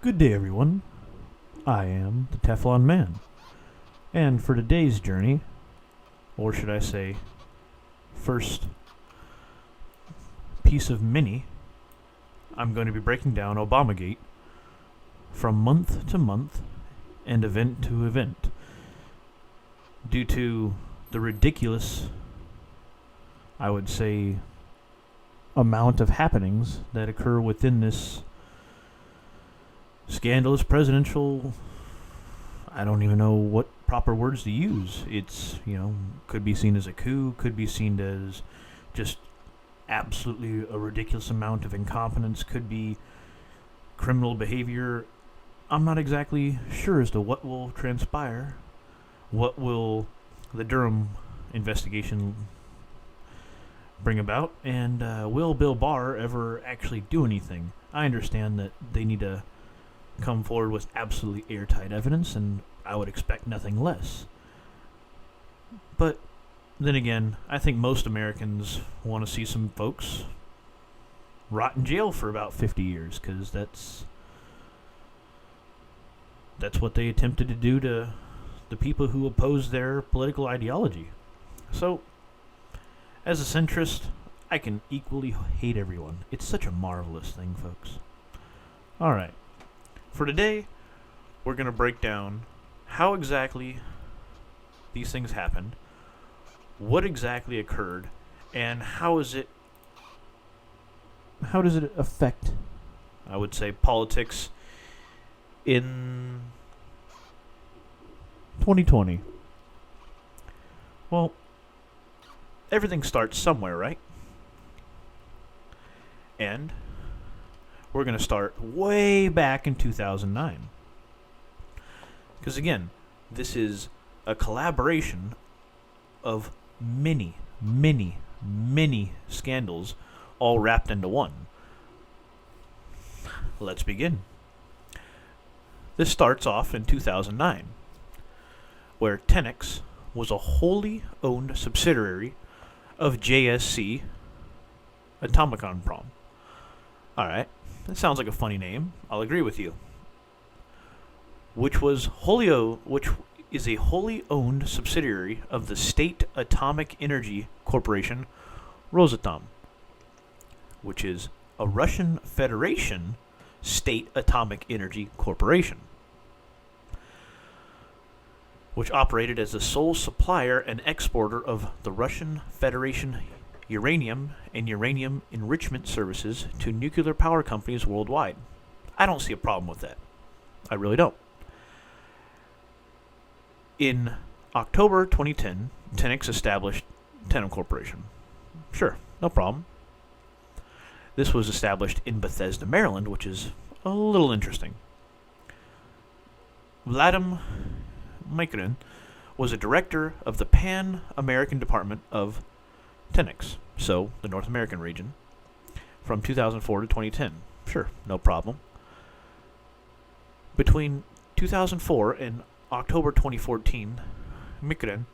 Good day, everyone. I am the Teflon Man. And for today's journey, or should I say, first piece of mini, I'm going to be breaking down Obamagate from month to month and event to event due to the ridiculous, I would say, amount of happenings that occur within this scandalous presidential. I don't even know what proper words to use. It's, could be seen as a coup, could be seen as just absolutely a ridiculous amount of incompetence, could be criminal behavior. I'm not exactly sure as to what will transpire. What will the Durham investigation bring about? And will Bill Barr ever actually do anything? I understand that they need to come forward with absolutely airtight evidence, and I would expect nothing less. But then again, I think most Americans want to see some folks rot in jail for about 50 years, because that's what they attempted to do to the people who oppose their political ideology. So, as a centrist, I can equally hate everyone. It's such a marvelous thing, folks. Alright. For today, we're going to break down how exactly these things happened, what exactly occurred, and how does it affect, I would say, politics in 2020. Well, everything starts somewhere, right? And we're going to start way back in 2009. Because again, this is a collaboration of many, many, many scandals all wrapped into one. Let's begin. This starts off in 2009, where Tenex was a wholly owned subsidiary of JSC Atomicon Prom. Alright, that sounds like a funny name. I'll agree with you. Which is a wholly owned subsidiary of the State Atomic Energy Corporation, Rosatom, which is a Russian Federation State Atomic Energy Corporation, which operated as the sole supplier and exporter of the Russian Federation uranium and uranium enrichment services to nuclear power companies worldwide. I don't see a problem with that. I really don't. In October 2010, Tenex established Tenem Corporation. Sure, no problem. This was established in Bethesda, Maryland, which is a little interesting. Vladimir Mikorin was a director of the Pan-American Department of Tenex, so the North American region, from 2004 to 2010. Sure, no problem. Between 2004 and October 2014, Mikorin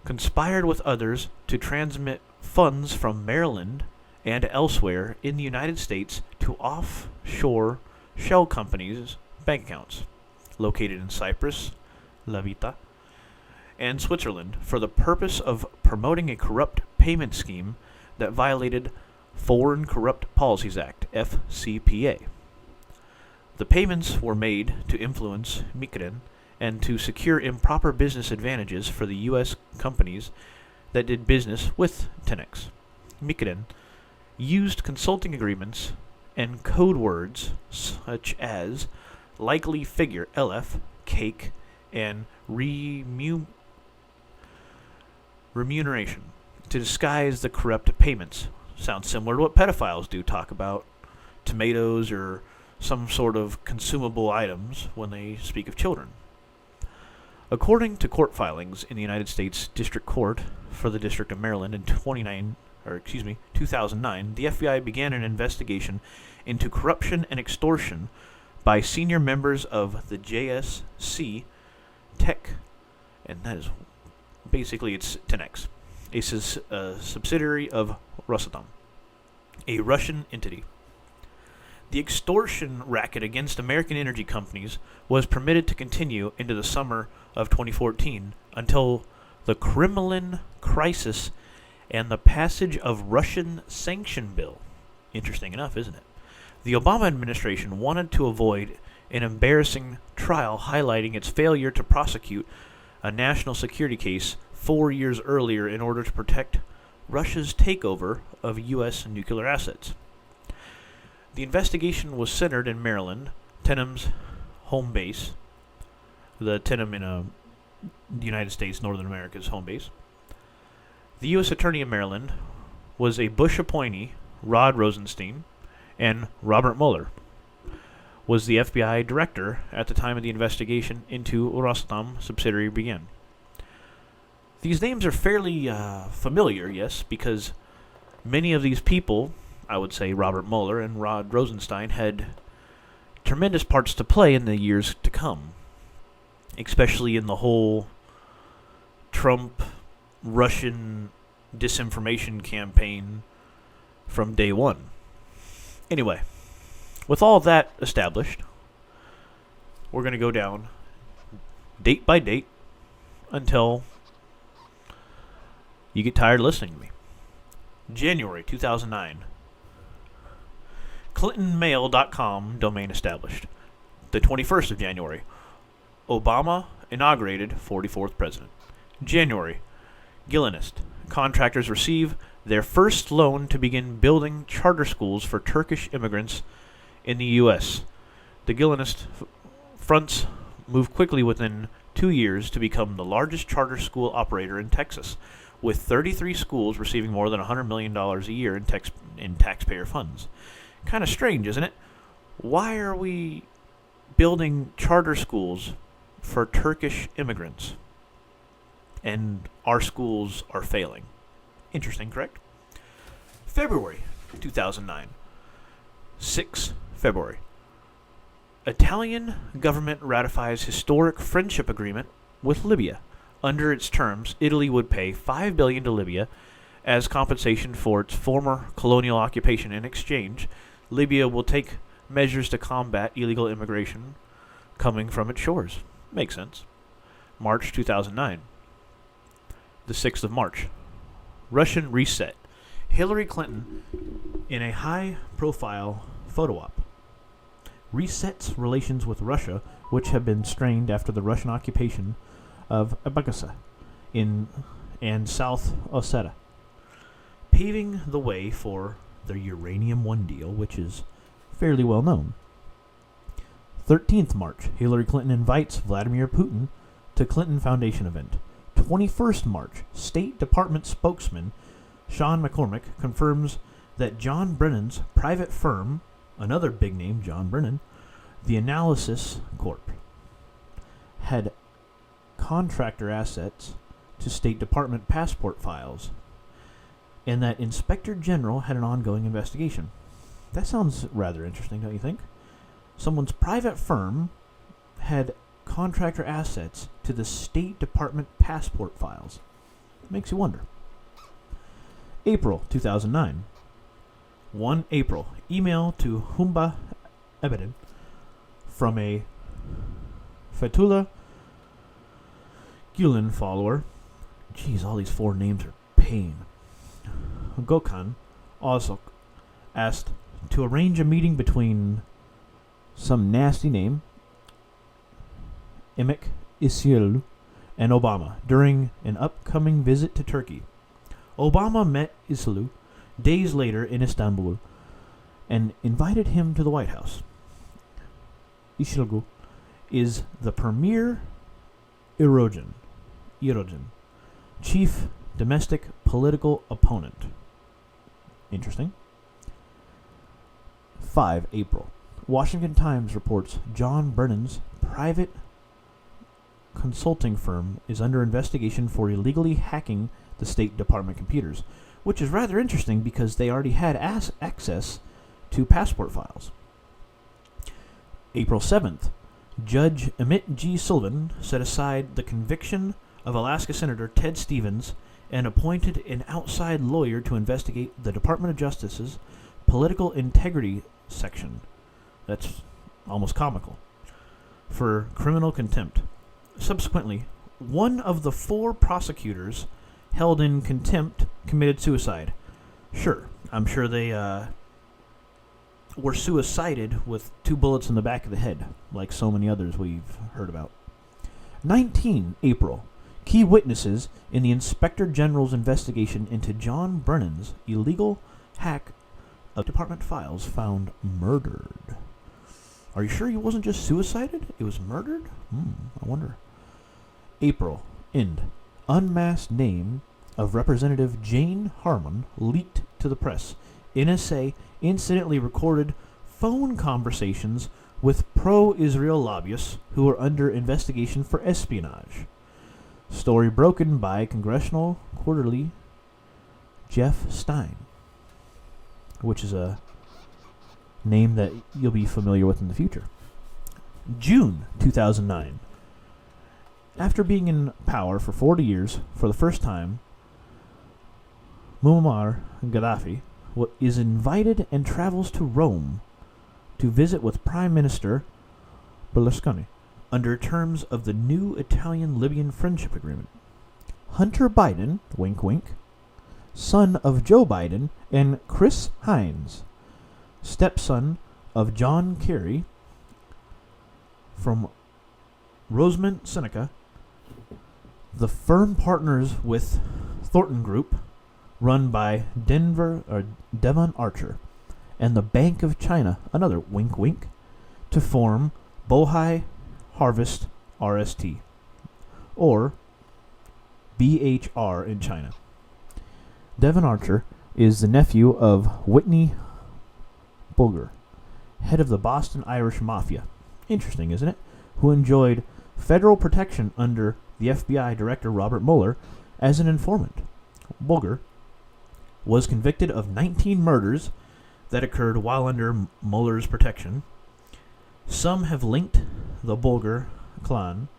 conspired with others to transmit funds from Maryland and elsewhere in the United States to offshore shell companies' bank accounts located in Cyprus, Levita, and Switzerland for the purpose of promoting a corrupt payment scheme that violated Foreign Corrupt Policies Act, FCPA. The payments were made to influence Mikorin and to secure improper business advantages for the U.S. companies that did business with Tenex. Mikorin used consulting agreements and code words such as likely figure, LF, cake, and remuneration to disguise the corrupt payments. Sounds similar to what pedophiles do, talk about tomatoes or some sort of consumable items when they speak of children. According to court filings in the United States District Court for the District of Maryland in 2009, the FBI began an investigation into corruption and extortion by senior members of the JSC Tech, and that is basically it's Tenex, a subsidiary of Rosatom, a Russian entity. The extortion racket against American energy companies was permitted to continue into the summer of 2014 until the Kremlin crisis and the passage of Russian sanction bill. Interesting enough, isn't it? The Obama administration wanted to avoid an embarrassing trial highlighting its failure to prosecute a national security case 4 years earlier in order to protect Russia's takeover of U.S. nuclear assets. The investigation was centered in Maryland, Tenham's home base, the Tenham in the United States, Northern America's home base. The U.S. Attorney in Maryland was a Bush appointee, Rod Rosenstein, and Robert Mueller was the FBI director at the time of the investigation into Rosatom subsidiary began. These names are fairly familiar, yes, because many of these people, I would say Robert Mueller and Rod Rosenstein, had tremendous parts to play in the years to come, especially in the whole Trump-Russian disinformation campaign from day one. Anyway, with all that established, we're going to go down date by date until you get tired of listening to me. January 2009. ClintonMail.com domain established. The 21st of January. Obama inaugurated 44th president. January. Gillenist. Contractors receive their first loan to begin building charter schools for Turkish immigrants in the U.S. The Gillenist fronts moved quickly within 2 years to become the largest charter school operator in Texas, with 33 schools receiving more than $100 million a year in taxpayer funds. Kind of strange, isn't it? Why are we building charter schools for Turkish immigrants and our schools are failing? Interesting, correct? February 2009. 6 February. Italian government ratifies historic friendship agreement with Libya. Under its terms, Italy would pay $5 billion to Libya as compensation for its former colonial occupation. In exchange, Libya will take measures to combat illegal immigration coming from its shores. Makes sense. March 2009. The 6th of March. Russian reset. Hillary Clinton, in a high-profile photo op, resets relations with Russia, which have been strained after the Russian occupation of Abkhazia and South Ossetia, paving the way for the Uranium One deal, which is fairly well known. 13th March, Hillary Clinton invites Vladimir Putin to Clinton Foundation event. 21st March, State Department spokesman Sean McCormick confirms that John Brennan's private firm, another big name, John Brennan, the Analysis Corp, had contractor assets to State Department passport files, and that Inspector General had an ongoing investigation. That sounds rather interesting, don't you think? Someone's private firm had contractor assets to the State Department passport files. Makes you wonder. April 2009. 1 April. Email to Humba Ebeden from a Fethullah Gulen follower. Jeez, all these four names are pain. Gökhan also asked to arrange a meeting between some nasty name, Emek Isil, and Obama during an upcoming visit to Turkey. Obama met Isil days later in Istanbul and invited him to the White House. Isilgu is the premier Erogen, chief domestic political opponent. Interesting. 5 April. Washington Times reports John Brennan's private consulting firm is under investigation for illegally hacking the State Department computers, which is rather interesting because they already had access to passport files. April 7th. Judge Emmett G. Sullivan set aside the conviction of Alaska Senator Ted Stevens and appointed an outside lawyer to investigate the Department of Justice's political integrity section. That's almost comical. For criminal contempt. Subsequently, one of the 4 prosecutors held in contempt committed suicide. Sure, I'm sure they were suicided with 2 bullets in the back of the head, like so many others we've heard about. 19 April. Key witnesses in the Inspector General's investigation into John Brennan's illegal hack of department files found murdered. Are you sure he wasn't just suicided? It was murdered? I wonder. April. End. Unmasked name of Representative Jane Harmon leaked to the press. NSA incidentally recorded phone conversations with pro-Israel lobbyists who are under investigation for espionage. Story broken by Congressional Quarterly Jeff Stein, which is a name that you'll be familiar with in the future. June 2009. After being in power for 40 years, for the first time, Muammar Gaddafi is invited and travels to Rome to visit with Prime Minister Berlusconi under terms of the new Italian-Libyan Friendship Agreement. Hunter Biden, wink wink, son of Joe Biden, and Chris Hines, stepson of John Kerry, from Rosemont Seneca, the firm partners with Thornton Group, run by Devon Archer, and the Bank of China, another wink wink, to form Bohai Harvest RST, or BHR in China. Devon Archer is the nephew of Whitney Bulger, head of the Boston Irish Mafia. Interesting, isn't it? Who enjoyed federal protection under the FBI Director Robert Mueller as an informant. Bulger was convicted of 19 murders that occurred while under Mueller's protection. Some have linked the Bulger clan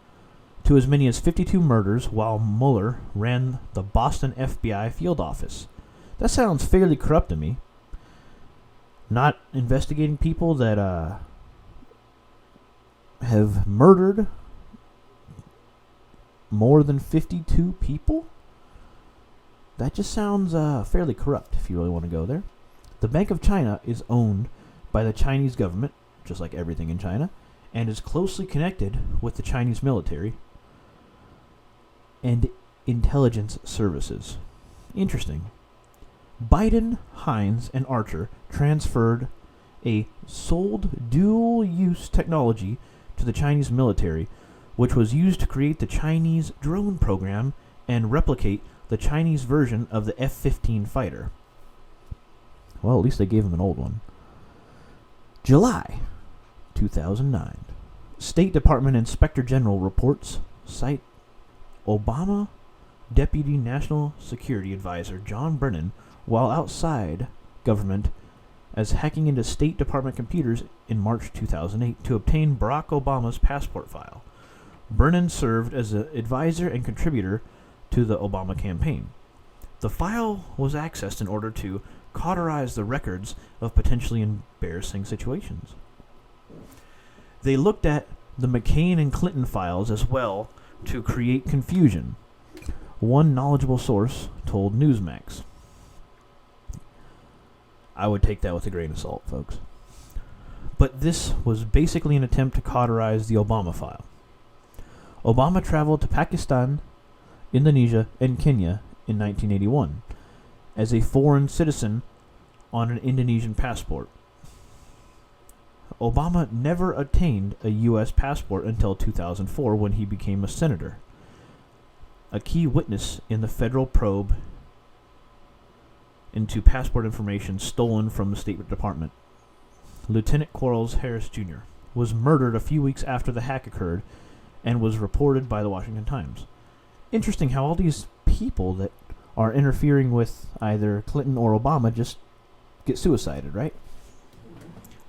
to as many as 52 murders while Mueller ran the Boston FBI field office. That sounds fairly corrupt to me. Not investigating people that have murdered more than 52 people? That just sounds fairly corrupt if you really want to go there. The Bank of China is owned by the Chinese government, just like everything in China, and is closely connected with the Chinese military and intelligence services. Interesting. Biden, Hines, and Archer transferred a sold dual-use technology to the Chinese military, which was used to create the Chinese drone program and replicate the Chinese version of the F-15 fighter. Well, at least they gave him an old one. July 2009. State Department Inspector General reports cite Obama Deputy National Security Advisor John Brennan while outside government as hacking into State Department computers in March 2008 to obtain Barack Obama's passport file. Brennan served as an advisor and contributor to the Obama campaign. The file was accessed in order to cauterize the records of potentially embarrassing situations. They looked at the McCain and Clinton files as well to create confusion. One knowledgeable source told Newsmax. I would take that with a grain of salt, folks. But this was basically an attempt to cauterize the Obama file. Obama traveled to Pakistan, Indonesia, and Kenya in 1981 as a foreign citizen on an Indonesian passport. Obama never obtained a U.S. passport until 2004 when he became a senator. A key witness in the federal probe into passport information stolen from the State Department, Lieutenant Quarles Harris Jr., was murdered a few weeks after the hack occurred and was reported by the Washington Times. Interesting how all these people that are interfering with either Clinton or Obama just get suicided, right?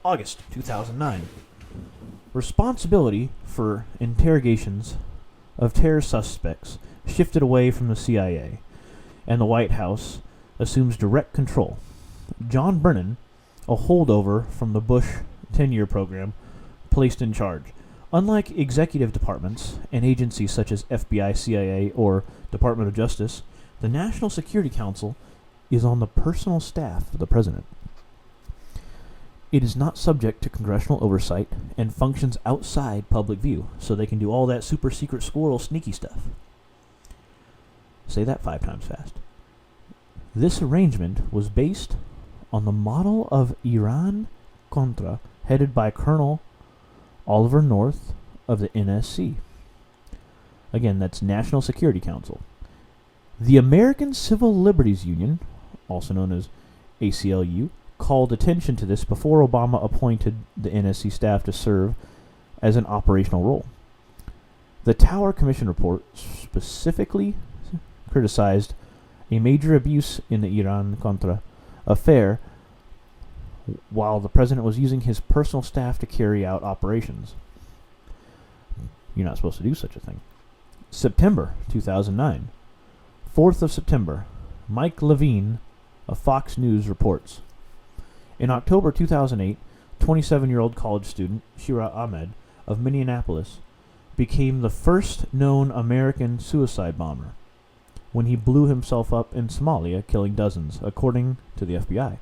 August 2009. Responsibility for interrogations of terror suspects shifted away from the CIA, and the White House assumes direct control. John Brennan, a holdover from the Bush 10-year program placed in charge. Unlike executive departments and agencies such as FBI, CIA, or Department of Justice, the National Security Council is on the personal staff of the president. It is not subject to congressional oversight and functions outside public view, so they can do all that super secret squirrel sneaky stuff. Say that 5 times fast. This arrangement was based on the model of Iran-Contra, headed by Colonel Oliver North of the NSC. Again, that's National Security Council. The American Civil Liberties Union, also known as ACLU, called attention to this before Obama appointed the NSC staff to serve as an operational role. The Tower Commission report specifically criticized a major abuse in the Iran-Contra affair while the president was using his personal staff to carry out operations. You're not supposed to do such a thing. September 2009. 4th of September. Mike Levine of Fox News reports. In October 2008, 27-year-old college student Shira Ahmed of Minneapolis became the first known American suicide bomber when he blew himself up in Somalia, killing dozens, according to the FBI.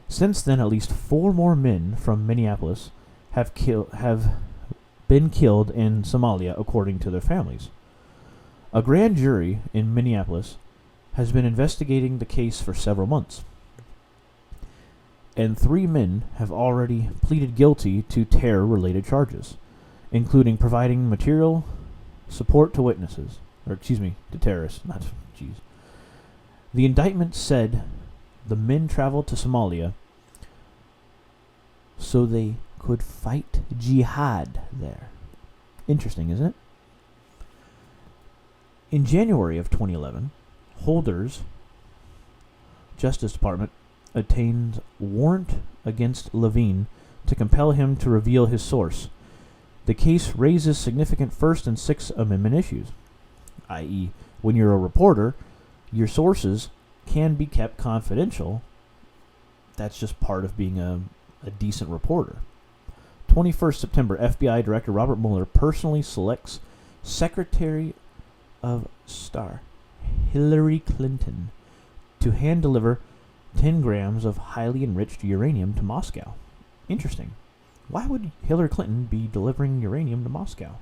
Since then, at least 4 more men from Minneapolis have been killed in Somalia, according to their families. A grand jury in Minneapolis has been investigating the case for several months, and 3 men have already pleaded guilty to terror-related charges, including providing material support to witnesses, to terrorists, The indictment said the men traveled to Somalia so they could fight jihad there. Interesting, isn't it? In January of 2011, Holder's Justice Department obtained warrant against Levine to compel him to reveal his source. The case raises significant First and Sixth Amendment issues, i.e., when you're a reporter, your sources can be kept confidential. That's just part of being a decent reporter. 21st September, FBI Director Robert Mueller personally selects Secretary of State Hillary Clinton to hand-deliver 10 grams of highly enriched uranium to Moscow. Interesting. Why would Hillary Clinton be delivering uranium to Moscow?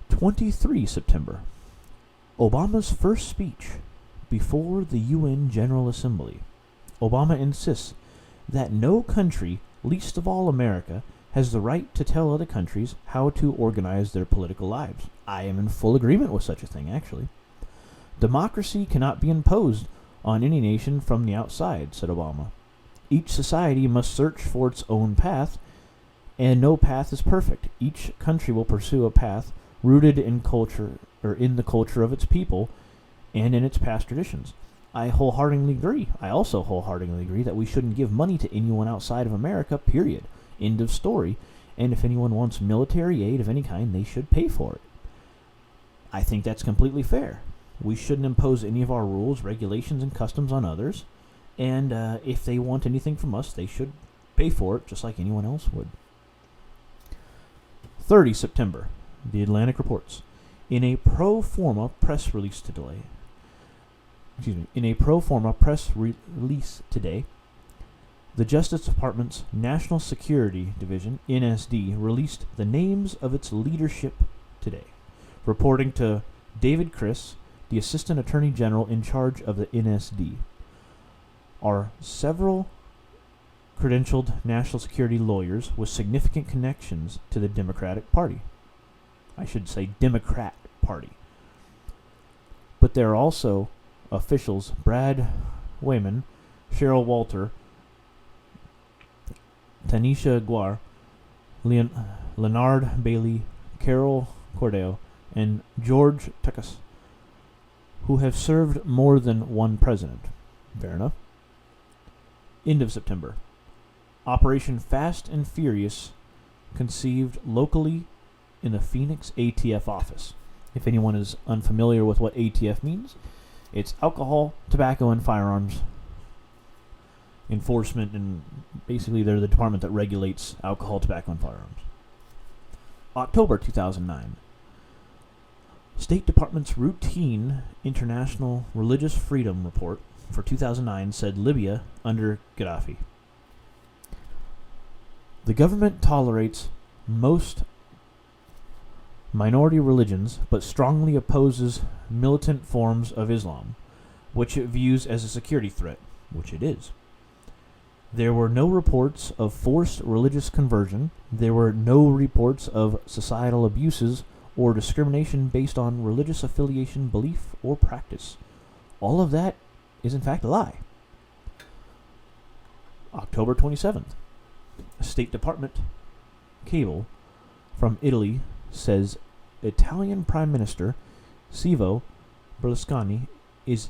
23 September. Obama's first speech before the UN General Assembly. Obama insists that no country, least of all America, has the right to tell other countries how to organize their political lives. I am in full agreement with such a thing, actually. Democracy cannot be imposed on any nation from the outside, said Obama. Each society must search for its own path, and no path is perfect. Each country will pursue a path rooted in culture, or in the culture of its people, and in its past traditions. I wholeheartedly agree. I also wholeheartedly agree that we shouldn't give money to anyone outside of America, period. End of story. And if anyone wants military aid of any kind, they should pay for it. I think that's completely fair. We shouldn't impose any of our rules, regulations, and customs on others. And if they want anything from us, they should pay for it, just like anyone else would. 30 September. The Atlantic reports. In a pro forma press release today, the Justice Department's National Security Division, NSD, released the names of its leadership today, reporting to David Criss, the Assistant Attorney General in charge of the NSD. Are several credentialed national security lawyers with significant connections to the Democratic Party. I should say Democrat Party. But there are also officials Brad Wayman, Cheryl Walter, Tanisha Guar, Leonard Bailey, Carol Cordeo, and George Tuckus, who have served more than one president. Fair enough. End of September. Operation Fast and Furious, conceived locally in the Phoenix ATF office. If anyone is unfamiliar with what ATF means, it's alcohol, tobacco, and firearms. enforcement, and basically they're the department that regulates alcohol, tobacco, and firearms. October 2009. State Department's routine International Religious Freedom Report for 2009 said Libya under Gaddafi. The government tolerates most minority religions but strongly opposes militant forms of Islam, which it views as a security threat, which it is. There were no reports of forced religious conversion. There were no reports of societal abuses or discrimination based on religious affiliation, belief, or practice. All of that is in fact a lie. October 27th. State Department cable from Italy says Italian Prime Minister Silvio Berlusconi is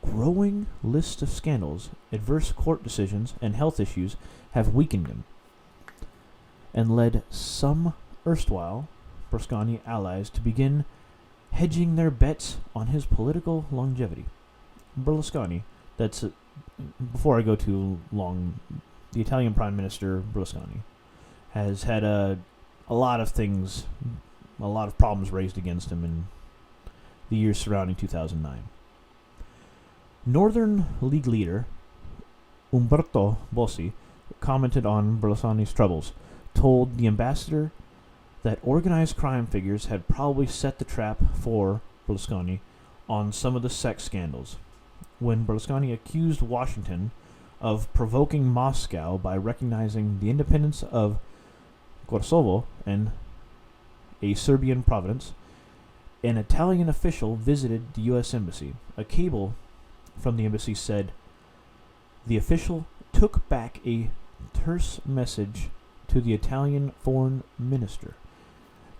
growing list of scandals, adverse court decisions, and health issues have weakened him and led some erstwhile Berlusconi allies to begin hedging their bets on his political longevity. Berlusconi, before I go too long, the Italian Prime Minister Berlusconi has had a lot of problems raised against him in the years surrounding 2009. Northern League leader Umberto Bossi commented on Berlusconi's troubles, told the ambassador that organized crime figures had probably set the trap for Berlusconi on some of the sex scandals. When Berlusconi accused Washington of provoking Moscow by recognizing the independence of Kosovo and a Serbian province, an Italian official visited the U.S. Embassy. A cable from the embassy said the official took back a terse message to the Italian foreign minister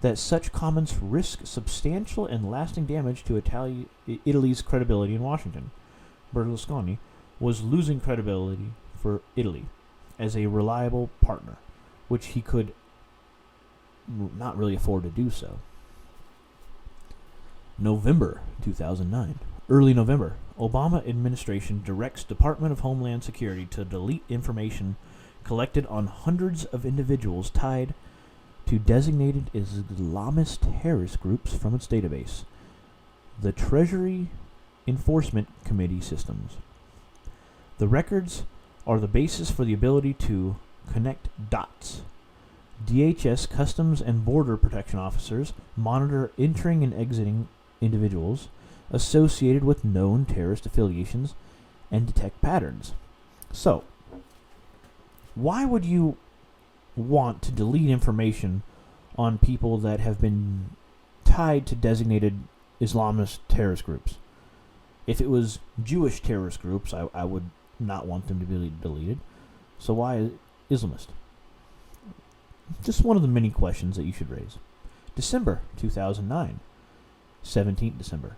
that such comments risk substantial and lasting damage to Italy's credibility in Washington. Berlusconi was losing credibility for Italy as a reliable partner, which he could not really afford to do so. November 2009. Early November, Obama administration directs Department of Homeland Security to delete information collected on hundreds of individuals tied to designated Islamist terrorist groups from its database, the Treasury Enforcement Committee systems. The records are the basis for the ability to connect dots. DHS Customs and Border Protection officers monitor entering and exiting individuals associated with known terrorist affiliations and detect patterns. So, why would you want to delete information on people that have been tied to designated Islamist terrorist groups? If it was Jewish terrorist groups, I would not want them to be deleted. So why Islamist? Just one of the many questions that you should raise. December 2009. 17th December.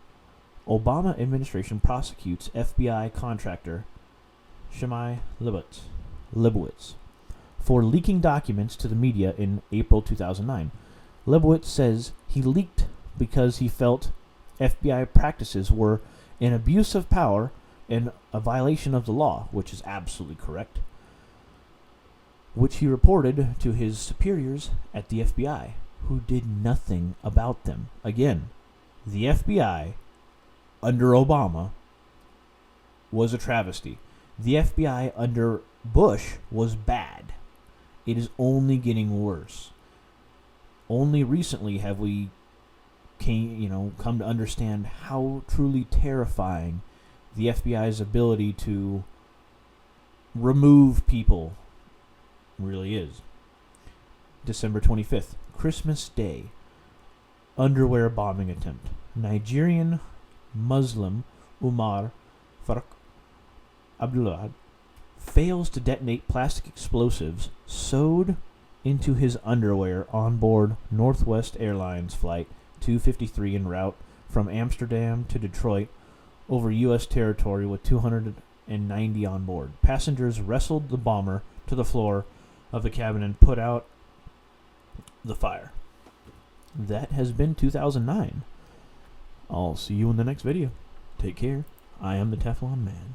Obama administration prosecutes FBI contractor Shimei Lebowitz for leaking documents to the media in April 2009. Lebowitz says he leaked because he felt FBI practices were an abuse of power and a violation of the law, which is absolutely correct, which he reported to his superiors at the FBI, who did nothing about them. Again, the FBI under Obama was a travesty. The FBI under Bush was bad. It is only getting worse. Only recently have we come to understand how truly terrifying the FBI's ability to remove people really is. December 25th, Christmas Day. Underwear bombing attempt. Nigerian Muslim Umar Faruk Abdullah fails to detonate plastic explosives sewed into his underwear on board Northwest Airlines Flight 253 en route from Amsterdam to Detroit over U.S. territory with 290 on board. Passengers wrestled the bomber to the floor of the cabin and put out the fire. That has been 2009. I'll see you in the next video. Take care. I am the Teflon Man.